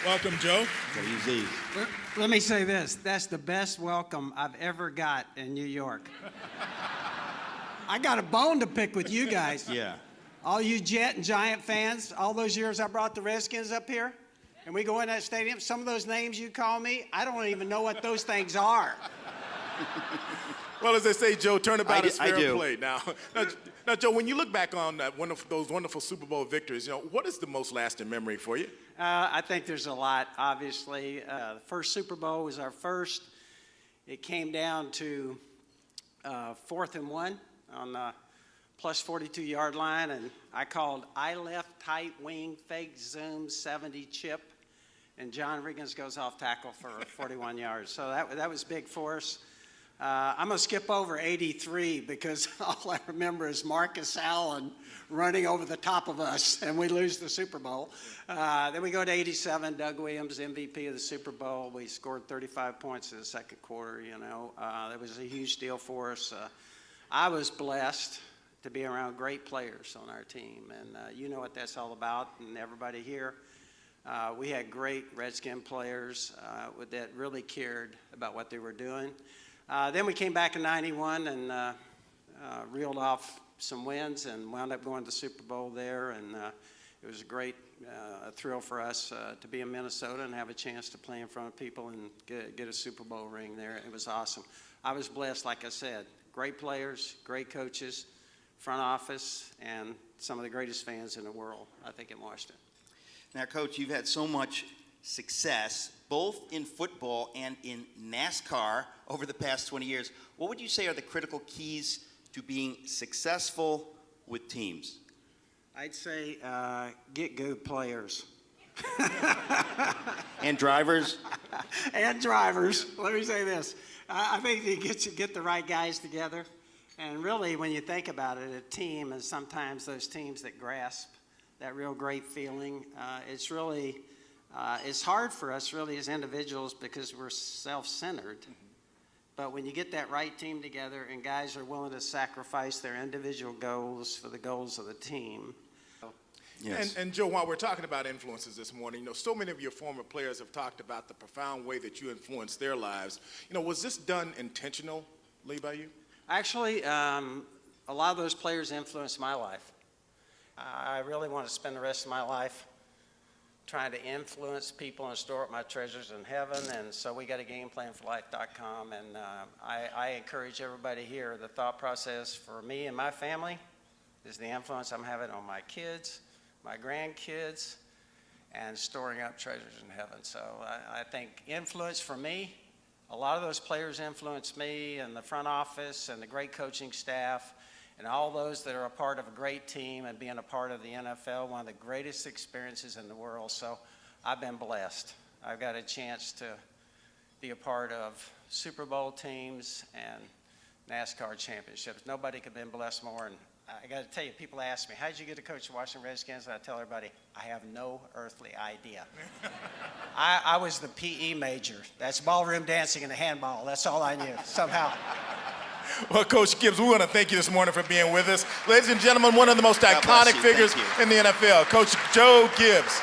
Welcome, Joe. Let me say this. That's the best welcome I've ever got in New York. I got a bone to pick with you guys. Yeah. All you Jet and Giant fans, all those years I brought the Redskins up here, and we go in that stadium, some of those names you call me, I don't even know what those things are. Well, as they say, Joe, turnabout is fair I do. play. Now, Joe, when you look back on those wonderful Super Bowl victories, what is the most lasting memory for you? I think there's a lot, obviously. The first Super Bowl was our first. It came down to 4th and 1 on the plus 42-yard line, and I called I left tight wing, fake zoom, 70 chip, and John Riggins goes off tackle for 41 yards. So that was big for us. I'm going to skip over 83 because all I remember is Marcus Allen running over the top of us, and we lose the Super Bowl. Then we go to 87, Doug Williams, MVP of the Super Bowl. We scored 35 points in the second quarter, That was a huge deal for us. I was blessed to be around great players on our team, and you know what that's all about, and everybody here. We had great Redskin players that really cared about what they were doing. Then we came back in 91 and reeled off some wins and wound up going to the Super Bowl there. And it was a great thrill for us to be in Minnesota and have a chance to play in front of people and get a Super Bowl ring there. It was awesome. I was blessed, like I said. Great players, great coaches, front office, and some of the greatest fans in the world, I think, in Washington. Now, Coach, you've had so much success, both in football and in NASCAR over the past 20 years. What would you say are the critical keys to being successful with teams? I'd say get good players. And drivers? And drivers. Let me say this. I think you get the right guys together. And really, when you think about it, a team is sometimes those teams that grasp that real great feeling. It's really, it's hard for us really as individuals because we're self-centered. But when you get that right team together and guys are willing to sacrifice their individual goals for the goals of the team. Yes. And Joe, while we're talking about influences this morning, so many of your former players have talked about the profound way that you influenced their lives. Was this done intentionally by you? Actually, a lot of those players influenced my life. I really want to spend the rest of my life trying to influence people and store up my treasures in heaven, and so we got a gameplanforlife.com, and I encourage everybody here, the thought process for me and my family is the influence I'm having on my kids, my grandkids, and storing up treasures in heaven. So I think influence for me, a lot of those players influenced me and the front office and the great coaching staff and all those that are a part of a great team and being a part of the NFL, one of the greatest experiences in the world. So I've been blessed. I've got a chance to be a part of Super Bowl teams and NASCAR championships. Nobody could have been blessed more. And I got to tell you, people ask me, how did you get to coach the Washington Redskins? And I tell everybody, I have no earthly idea. I was the PE major. That's ballroom dancing and the handball. That's all I knew, somehow. Well, Coach Gibbs, we want to thank you this morning for being with us. Ladies and gentlemen, one of the most iconic figures in the NFL, Coach Joe Gibbs.